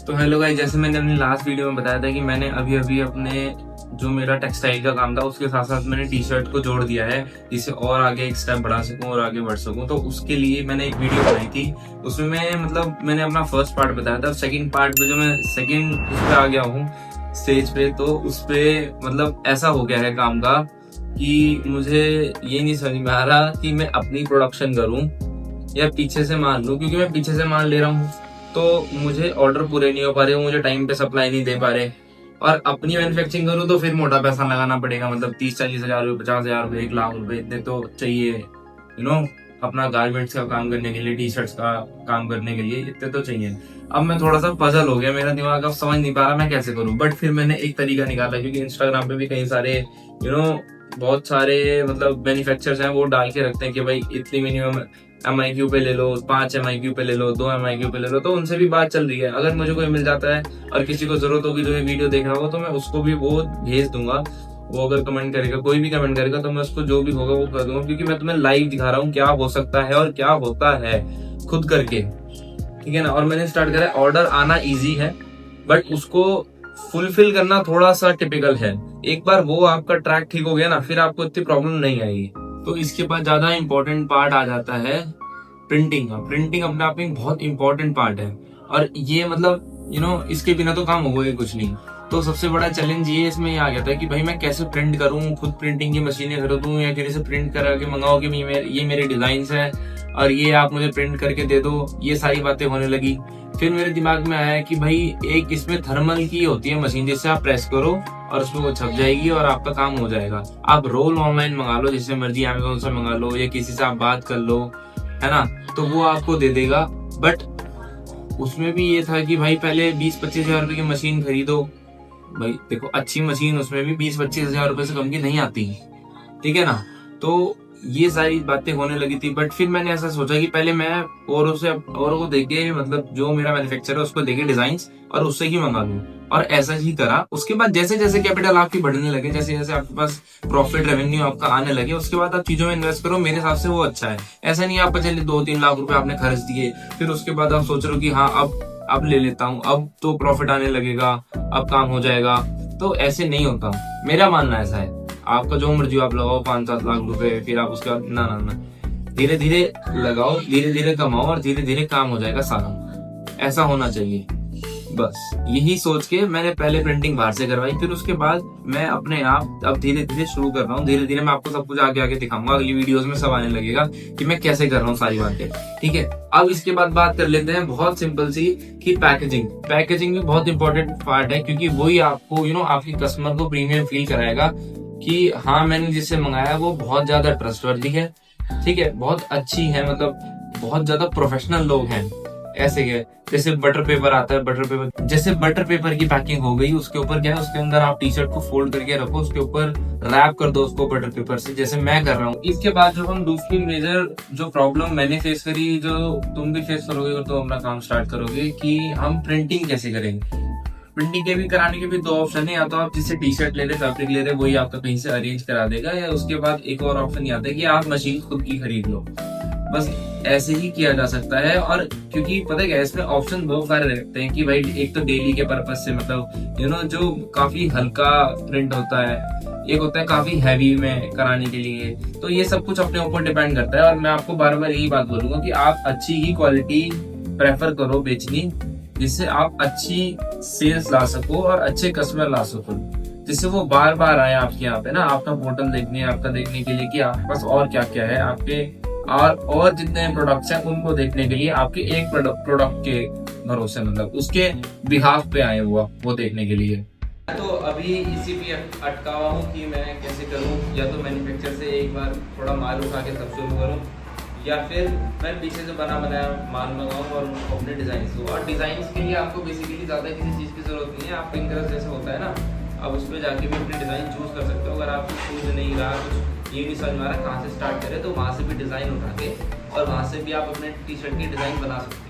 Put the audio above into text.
तो hello guys, जैसे मैंने अपनी लास्ट वीडियो में बताया था कि मैंने अभी अभी अपने जो मेरा टेक्सटाइल का काम था उसके साथ साथ मैंने टी शर्ट को जोड़ दिया है जिससे और आगे एक स्टेप बढ़ा सकूं और आगे बढ़ सकूं। तो उसके लिए मैंने एक वीडियो बनाई थी, उसमें मैंने अपना फर्स्ट पार्ट बताया था। सेकंड पार्ट पे जो मैं सेकंड उस पे आ गया हूँ स्टेज पे, तो उस पे ऐसा हो गया है काम का कि मुझे ये नहीं समझ में आ रहा कि मैं अपनी प्रोडक्शन करूं या पीछे से माल लूं, क्योंकि मैं पीछे से माल ले रहा हूँ तो मुझे ऑर्डर पूरे नहीं हो पा रहे, मुझे टाइम पे सप्लाई नहीं दे पा रहे। और अपनी मैन्युफैक्चरिंग करूँ तो फिर मोटा पैसा लगाना पड़ेगा, 30-40 हजार रुपए, 50 हजार रुपए, 1 लाख रुपए इतने तो चाहिए अपना गारमेंट्स का काम करने के लिए, टी शर्ट्स का काम करने के लिए इतने तो चाहिए। अब मैं थोड़ा सा पजल हो गया, मेरा दिमाग अब समझ नहीं पा रहा मैं कैसे करूँ। बट फिर मैंने एक तरीका निकाला, क्योंकि इंस्टाग्राम पे भी कई सारे बहुत सारे मैन्युफैक्चरर्स हैं, वो डाल के रखते हैं कि भाई इतनी मिनिमम MIQ पे ले लो, 5 MIQ पे ले लो, 2 MIQ पे ले लो। तो उनसे भी बात चल रही है, अगर मुझे कोई मिल जाता है और किसी को जरूरत होगी जो ये वीडियो देख रहा हो तो मैं उसको भी वो भेज दूंगा। वो अगर कमेंट करेगा, कोई भी कमेंट करेगा तो मैं उसको जो भी होगा वो कर दूंगा, क्योंकि मैं तुम्हें लाइव दिखा रहा हूँ क्या हो सकता है और क्या होता है खुद करके, ठीक है ना। और मैंने स्टार्ट करा, ऑर्डर आना इजी है बट उसको फुलफिल करना थोड़ा सा टिपिकल है। एक बार वो आपका ट्रैक ठीक हो गया ना, फिर आपको इतनी प्रॉब्लम नहीं आएगी। तो इसके बाद ज्यादा इंपॉर्टेंट पार्ट आ जाता है प्रिंटिंग का। प्रिंटिंग अपने आप में बहुत इंपॉर्टेंट पार्ट है और ये इसके बिना तो काम होगा ही कुछ नहीं। तो सबसे बड़ा चैलेंज ये इसमें आ गया था कि भाई मैं कैसे प्रिंट करूं, खुद प्रिंटिंग की मशीनें खरीदूं या किसी से प्रिंट करा के मंगाओ कि ये मेरे डिजाइन है और ये आप मुझे प्रिंट करके दे दो। ये सारी बातें होने लगी। फिर मेरे दिमाग में आया कि भाई एक इसमें थर्मल की होती है मशीन, जिससे आप प्रेस करो और उसमें वो छप जाएगी और आपका काम हो जाएगा। आप रोल ऑनलाइन मंगा लो, जिससे मर्जी अमेज़न से मंगा लो या किसी से आप बात कर लो, है ना, तो वो आपको दे देगा। बट उसमें भी ये था कि भाई पहले 20-25 हजार रुपए की मशीन खरीदो। भाई देखो, अच्छी मशीन उसमें भी 20-25 हजार रुपए से कम की नहीं आती, ठीक है ना। तो ये सारी बातें होने लगी थी। बट फिर मैंने ऐसा सोचा कि पहले मैं औरों को देके, जो मेरा मैन्युफैक्चरर है उसको देके डिजाइन्स और उससे ही मंगा लूं, और ऐसा ही करा। उसके बाद जैसे जैसे कैपिटल आपकी बढ़ने लगे, जैसे जैसे आपके पास प्रॉफिट रेवेन्यू आपका आने लगे, उसके बाद आप चीजों में इन्वेस्ट करो। मेरे हिसाब से वो अच्छा है। ऐसा नहीं आप चलिए 2-3 लाख रुपए आपने खर्च दिए, फिर उसके बाद आप सोच रहे हो कि हाँ अब ले लेता हूँ, अब तो प्रॉफिट आने लगेगा, अब काम हो जाएगा। तो ऐसे नहीं होता, मेरा मानना ऐसा है। आपका जो मर्जी आप लगाओ 5-7 लाख रुपए, फिर आप उसके बाद ना, धीरे धीरे लगाओ, धीरे धीरे कमाओ और धीरे धीरे काम हो जाएगा सारा। ऐसा होना चाहिए। बस यही सोच के मैंने पहले प्रिंटिंग बाहर से करवाई, फिर उसके बाद मैं अपने आप अब धीरे धीरे शुरू कर रहा हूँ। धीरे धीरे मैं आपको सब कुछ आगे आगे दिखाऊंगा, अगली वीडियोस में सब आने लगेगा कि मैं कैसे कर रहा हूँ सारी बातें, ठीक है। अब इसके बाद बात कर लेते हैं बहुत सिंपल सी कि पैकेजिंग भी बहुत इंपॉर्टेंट पार्ट है, क्योंकि वही आपको आपके कस्टमर को प्रीमियम फील कराएगा कि हाँ मैंने जिससे मंगाया वो बहुत ज्यादा ट्रस्टवर्दी है, ठीक है, बहुत अच्छी है, बहुत ज्यादा प्रोफेशनल लोग हैं। ऐसे है जैसे बटर पेपर आता है, जैसे बटर पेपर की पैकिंग हो गई, उसके ऊपर क्या है, उसके अंदर आप टी शर्ट को फोल्ड करके रखो, उसके ऊपर रैप कर दो उसको बटर पेपर से, जैसे मैं कर रहा हूँ। इसके बाद जो हम दूसरी मेजर जो प्रॉब्लम मैंने फेस करी, जो तुम भी फेस करोगे और तो अपना काम स्टार्ट करोगे, कि हम प्रिंटिंग कैसे करेंगे। प्रिंटिंग के भी कराने के भी 2 ऑप्शन है, या तो आप जिससे टी शर्ट ले रहे, फैब्रिक ले रहे, वही आपका कहीं से अरेंज करा देगा, या उसके बाद एक और ऑप्शन ये आता है कि आप मशीन खुद की खरीद लो। बस ऐसे ही किया जा सकता है। और क्योंकि पता है क्या, इसमें ऑप्शन बहुत सारे रहते हैं कि भाई एक तो डेली के पर्पज से जो काफी हल्का प्रिंट होता है, एक होता है काफी हैवी में कराने के लिए। तो ये सब कुछ अपने ऊपर डिपेंड करता है। और मैं आपको बार बार यही बात बोलूंगा कि आप अच्छी ही क्वालिटी प्रेफर करो बेचनी, जिससे आप अच्छी सेल्स ला सको और अच्छे कस्टमर ला सको, जिससे वो बार बार आए आपके यहाँ पे ना, आपका पोर्टल देखने के लिए कि आपके पास और क्या क्या है, आपके और जितने प्रोडक्ट्स हैं उनको देखने के लिए, आपके एक प्रोडक्ट के भरोसे उसके बिहाफ पे आए वो देखने के लिए। तो अभी इसी पे अटका हुआ हूँ कि मैं कैसे करूँ, या तो मैन्युफैक्चर से एक बार थोड़ा माल उठा के तब शुरू करूँ, या फिर मैं पीछे से बना बनाया माल मंगाऊँ और उनको अपने डिजाइन दूँ। और डिजाइन के लिए आपको बेसिकली ज़्यादा किसी चीज़ की जरूरत नहीं है। आप पिंटरेस्ट जैसे होता है ना, आप उस पर जाके भी अपने डिज़ाइन चूज कर सकते हो। अगर आपको सूझ नहीं रहा, कुछ ये नहीं समझ में आ रहा कहाँ से स्टार्ट करें, तो वहाँ से भी डिज़ाइन उठा के और वहाँ से भी आप अपने टी शर्ट की डिज़ाइन बना सकते हो।